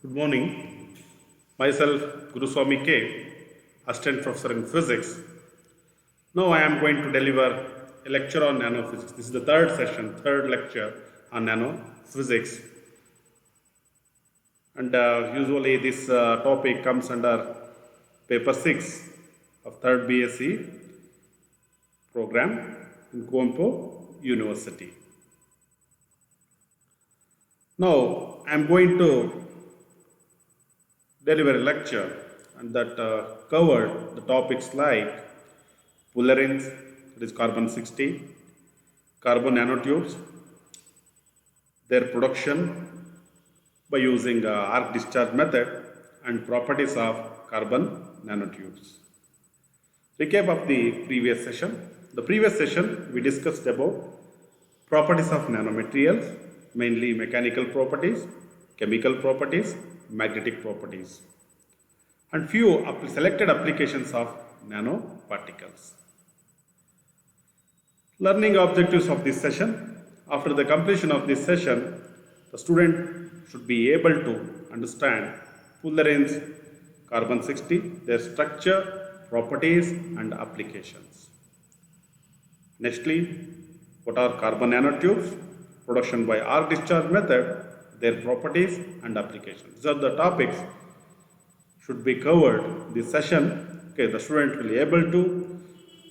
Good morning. Myself, Guruswamy K, Assistant Professor in Physics. Now I am going to deliver a lecture on nanophysics. This is the third lecture on nanophysics. And usually this topic comes under paper 6 of third BSc program in Kuala University. Now I am going to deliver a lecture and that covered the topics like fullerenes, that is carbon 60, carbon nanotubes, their production by using arc discharge method, and properties of carbon nanotubes. Recap of the previous session. The previous session we discussed about properties of nanomaterials, mainly mechanical properties, chemical properties, magnetic properties, and few selected applications of nanoparticles. Learning objectives of this session. After the completion of this session, the student should be able to understand fullerenes, carbon 60, their structure, properties, and applications. Nextly, what are carbon nanotubes? Production by arc discharge method, their properties and applications. These are the topics should be covered this session. Okay, the student will be able to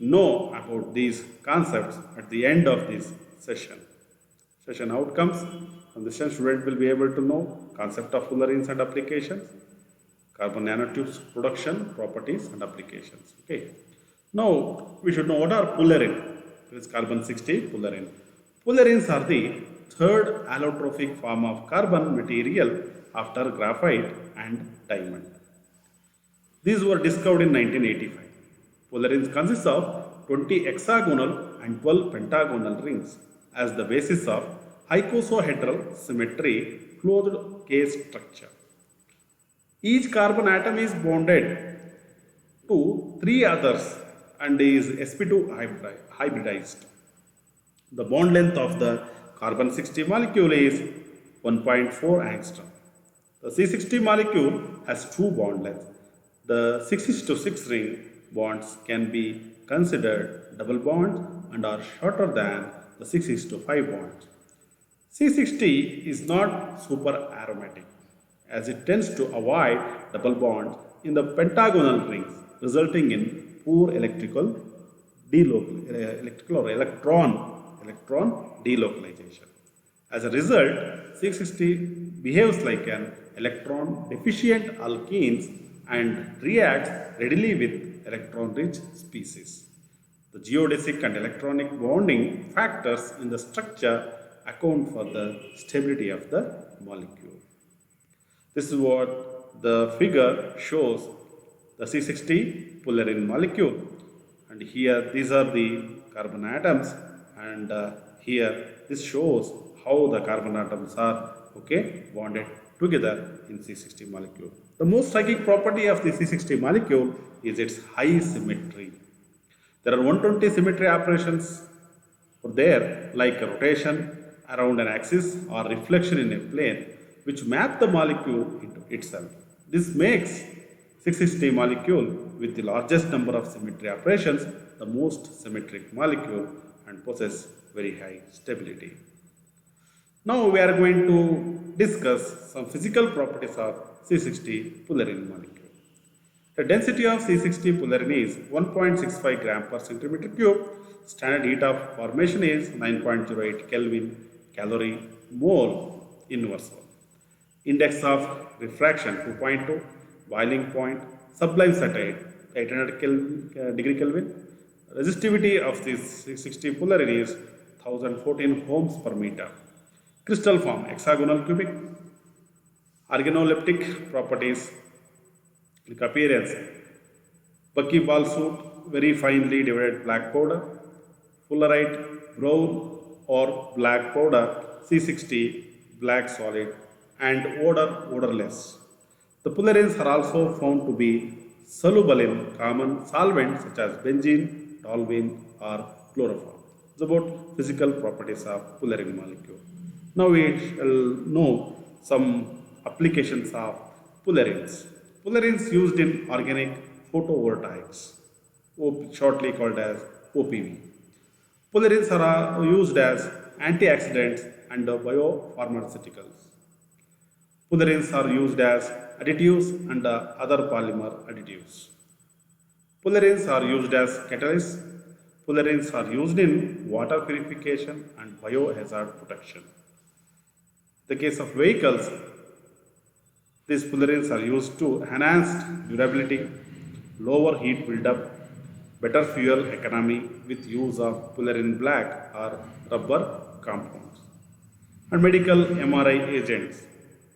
know about these concepts at the end of this session. Session outcomes from the session, student will be able to know concept of fullerenes and applications, carbon nanotubes production, properties and applications. Okay. Now we should know what are fullerene. It is carbon 60 fullerene. Fullerenes are the third allotrophic form of carbon material after graphite and diamond. These were discovered in 1985. Fullerenes consist of 20 hexagonal and 12 pentagonal rings as the basis of icosahedral symmetry closed case structure. Each carbon atom is bonded to 3 others and is sp2 hybridized. The bond length of the carbon 60 molecule is 1.4 angstrom. The C60 molecule has 2 bond lengths. The 6:6 ring bonds can be considered double bonds and are shorter than the 6:5 bonds. C60 is not super aromatic as it tends to avoid double bonds in the pentagonal rings, resulting in poor electron delocalization. As a result, 660 behaves like an electron deficient alkenes and reacts readily with electron rich species. The geodesic and electronic bonding factors in the structure account for the stability of the molecule. This is what the figure shows, the C60 fullerene molecule, and here these are the carbon atoms, and here this shows how the carbon atoms are bonded together in C60 molecule. The most striking property of the C60 molecule is its high symmetry. There are 120 symmetry operations there, like a rotation around an axis or reflection in a plane, which map the molecule into itself. This makes 660 molecule with the largest number of symmetry operations the most symmetric molecule and possess very high stability. Now we are going to discuss some physical properties of C60 fullerene molecule. The density of C60 fullerene is 1.65 gram per centimeter cube. Standard heat of formation is 9.08 Kelvin calorie mole inverse. Index of refraction 2.2, boiling point, sublime at 800 degree Kelvin. Resistivity of this 660 fullerene is 1014 ohms per meter. Crystal form hexagonal cubic. Organoleptic properties like appearance, buckyball suit, very finely divided black powder, fullerite, brown or black powder, C60, black solid, and odorless. The fullerenes are also found to be soluble in common solvents such as benzene, toluene, or chloroform. It's about physical properties of fullerene molecule. Now we shall know some applications of fullerenes. Fullerenes used in organic photovoltaics, shortly called as OPV. Fullerenes are used as antioxidants and biopharmaceuticals. Fullerenes are used as additives and other polymer additives. Fullerenes are used as catalysts. Fullerenes are used in water purification and biohazard protection. In the case of vehicles, these fullerenes are used to enhance durability, lower heat buildup, better fuel economy with use of fullerene black or rubber compounds. And medical MRI agents,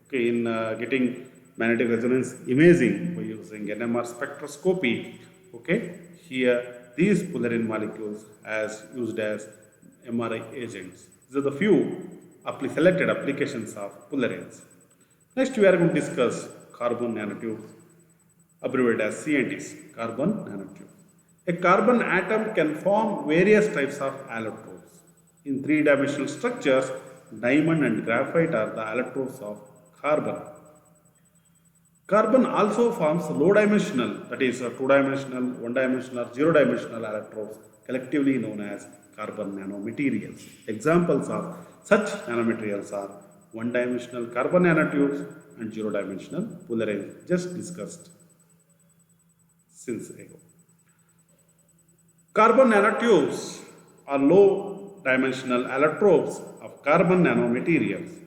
okay, in getting magnetic resonance imaging by using NMR spectroscopy, okay, here these fullerene molecules as used as MRI agents. These are the few selected applications of fullerenes. Next, we are going to discuss carbon nanotubes, abbreviated as CNTs, carbon nanotube. A carbon atom can form various types of allotropes. In three-dimensional structures, diamond and graphite are the allotropes of carbon. Carbon also forms low-dimensional, that is two-dimensional, one-dimensional, zero-dimensional allotropes, collectively known as carbon nanomaterials. Examples of such nanomaterials are one-dimensional carbon nanotubes and zero-dimensional fullerenes, just discussed since ago. Carbon nanotubes are low-dimensional allotropes of carbon nanomaterials.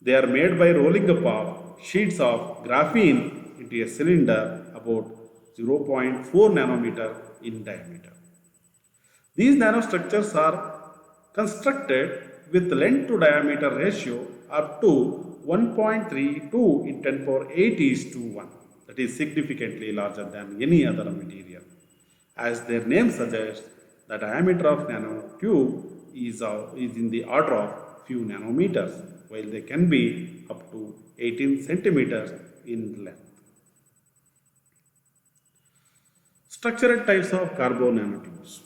They are made by rolling up of sheets of graphene into a cylinder about 0.4 nanometer in diameter. These nanostructures are constructed with length to diameter ratio up to 1.32 in 10 power 8 is to 1. That is significantly larger than any other material. As their name suggests, the diameter of nanotube is in the order of few nanometers, while they can be up to 18 centimeters in length. Structural types of carbon nanotubes.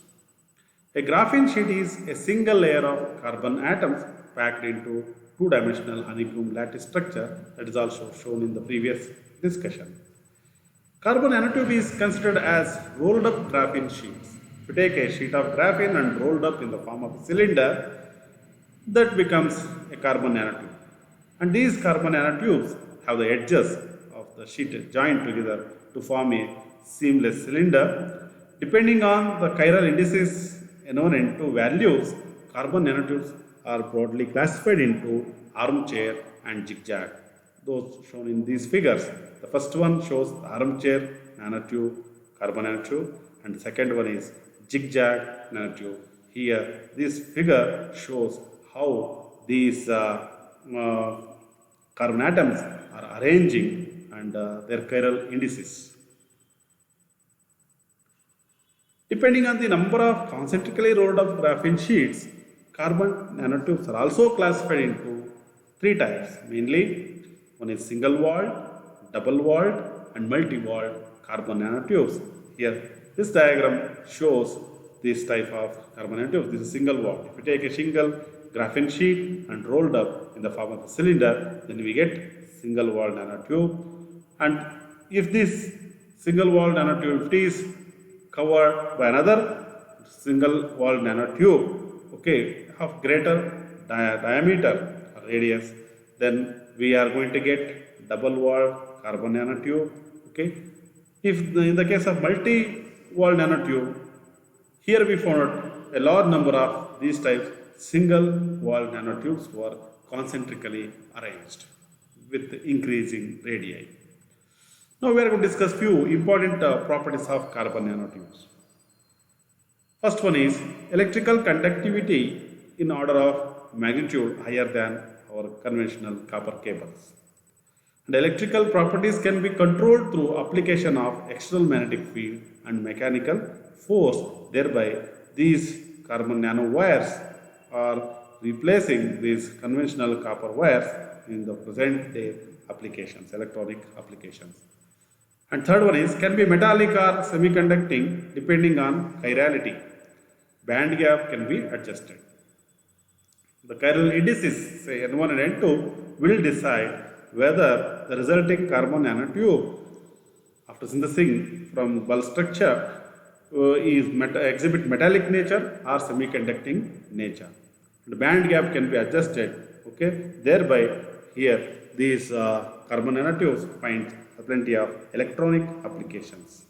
A graphene sheet is a single layer of carbon atoms packed into two-dimensional honeycomb lattice structure that is also shown in the previous discussion. Carbon nanotube is considered as rolled up graphene sheets. If you take a sheet of graphene and rolled up in the form of a cylinder, that becomes a carbon nanotube. And these carbon nanotubes have the edges of the sheet joined together to form a seamless cylinder. Depending on the chiral indices known into values, carbon nanotubes are broadly classified into armchair and zigzag. Those shown in these figures. The first one shows the armchair nanotube, carbon nanotube, and the second one is zigzag nanotube. Here, this figure shows how these carbon atoms are arranging and their chiral indices. Depending on the number of concentrically rolled up graphene sheets, carbon nanotubes are also classified into three types. Mainly, one is single-walled, double-walled, and multi-walled carbon nanotubes. Here, this diagram shows this type of carbon nanotubes. This is single-walled. If you take a single graphene sheet and rolled up in the form of a cylinder, then we get single-walled nanotube. And if this single-walled nanotube is covered by another single-walled nanotube, okay, of greater diameter or radius, then we are going to get double-walled carbon nanotube. Okay, in the case of multi-walled nanotube, here we found a large number of these types single-walled nanotubes were concentrically arranged with increasing radii. Now we are going to discuss few important properties of carbon nanotubes. First one is electrical conductivity in order of magnitude higher than our conventional copper cables. And electrical properties can be controlled through application of external magnetic field and mechanical force. Thereby, these carbon nanowires are replacing these conventional copper wires in the present day applications, electronic applications. And third one is can be metallic or semiconducting depending on chirality. Band gap can be adjusted. The chiral indices, say N1 and N2, will decide whether the resulting carbon nanotube after synthesizing from bulk structure exhibit metallic nature or semiconducting nature. The band gap can be adjusted, okay, thereby here these carbon nanotubes find plenty of electronic applications.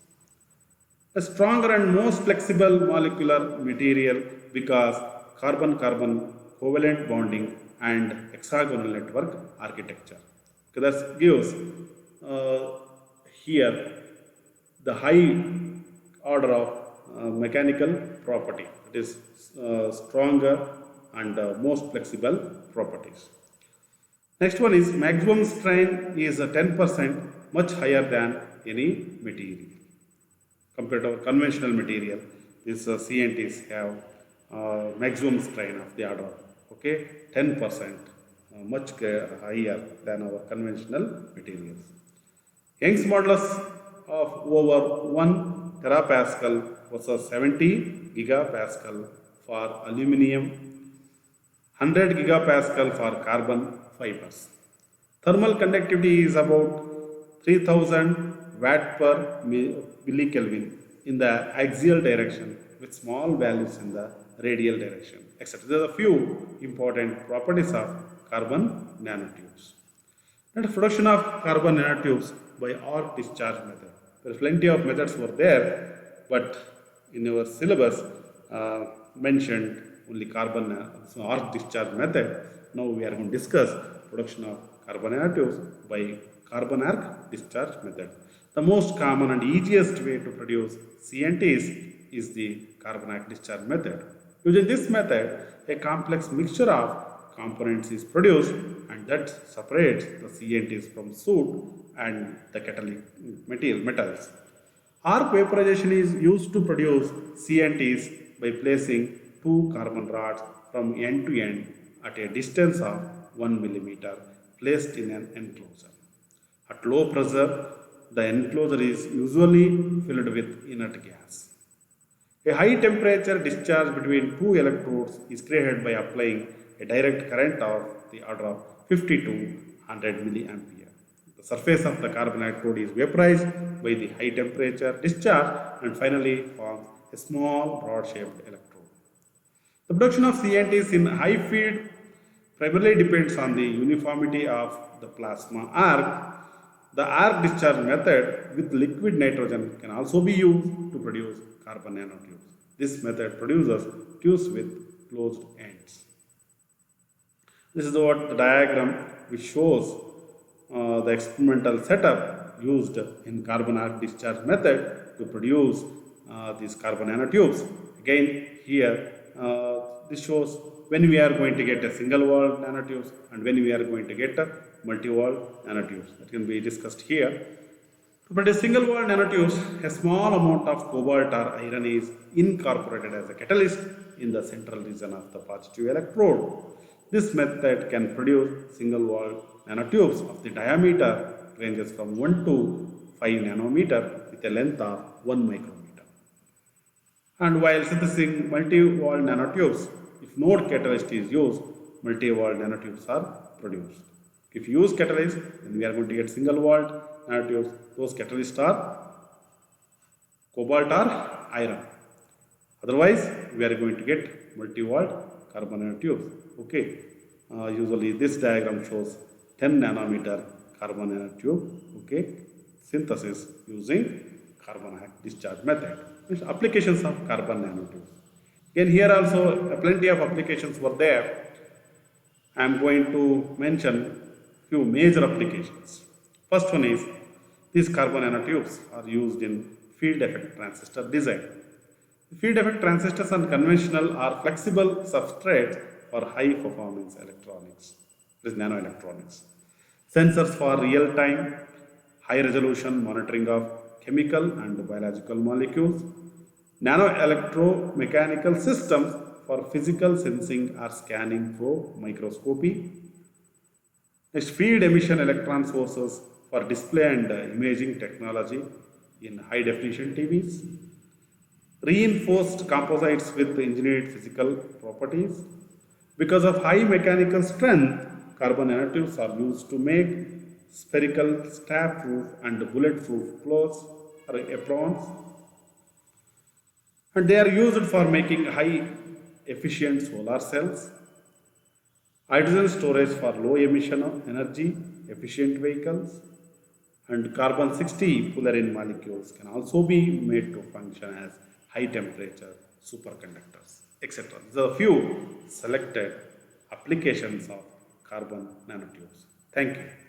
A stronger and most flexible molecular material because carbon-carbon covalent bonding and hexagonal network architecture. Okay, that gives here the high order of mechanical property. It is stronger and most flexible properties. Next one is maximum strain is 10% much higher than any material. Compared to conventional material, these CNTs have maximum strain of the order, okay, 10% much higher than our conventional materials. Young's modulus of over 1 terapascal versus 70 gigapascal for aluminum, 100 gigapascal for carbon fibers. Thermal conductivity is about 3000 watt per millikelvin in the axial direction with small values in the radial direction, etc. There are a few important properties of carbon nanotubes. And production of carbon nanotubes by arc discharge method. There are plenty of methods were there, but in our syllabus mentioned only arc discharge method. Now we are going to discuss production of carbon nanotubes by carbon arc discharge method. The most common and easiest way to produce CNTs is the carbon arc discharge method. Using this method, a complex mixture of components is produced and that separates the CNTs from soot and the catalytic metals. Arc vaporization is used to produce CNTs by placing two carbon rods from end to end at a distance of 1 millimeter placed in an enclosure. At low pressure, the enclosure is usually filled with inert gas. A high temperature discharge between two electrodes is created by applying a direct current of the order of 50 to 100 milliampere. The surface of the carbon electrode is vaporized by the high temperature discharge and finally forms a small rod-shaped electrode. The production of CNTs in high feed primarily depends on the uniformity of the plasma arc. The arc discharge method with liquid nitrogen can also be used to produce carbon nanotubes. This method produces tubes with closed ends. This is what the diagram which shows the experimental setup used in carbon arc discharge method to produce these carbon nanotubes. Again, here this shows when we are going to get a single wall nanotubes and when we are going to get a multi-wall nanotubes. That can be discussed here. To produce single wall nanotubes, a small amount of cobalt or iron is incorporated as a catalyst in the central region of the positive electrode. This method can produce single wall nanotubes of the diameter ranges from 1 to 5 nanometer with a length of 1 micrometer. And while synthesizing multi-wall nanotubes, if no catalyst is used, multi-wall nanotubes are produced. If you use catalyst, then we are going to get single wall nanotubes. Those catalysts are cobalt or iron. Otherwise, we are going to get multi-wall carbon nanotubes. Okay. Usually this diagram shows 10 nanometer carbon nanotube. Okay. Synthesis using carbon discharge method. Applications of carbon nanotubes. Again, here also plenty of applications were there. I am going to mention few major applications. First one is these carbon nanotubes are used in field effect transistor design. Field effect transistors are conventional or flexible substrates for high performance electronics. This is nanoelectronics. Sensors for real time, high resolution monitoring of chemical and biological molecules. Nano electromechanical systems for physical sensing or scanning through microscopy. Next, field emission electron sources for display and imaging technology in high definition TVs. Reinforced composites with engineered physical properties. Because of high mechanical strength, carbon nanotubes are used to make spherical, stab-proof and bullet-proof clothes or aprons, and they are used for making high efficient solar cells, hydrogen storage for low emission of energy efficient vehicles, and carbon 60 fullerene molecules can also be made to function as high temperature superconductors, etc. These are a few selected applications of carbon nanotubes. Thank you.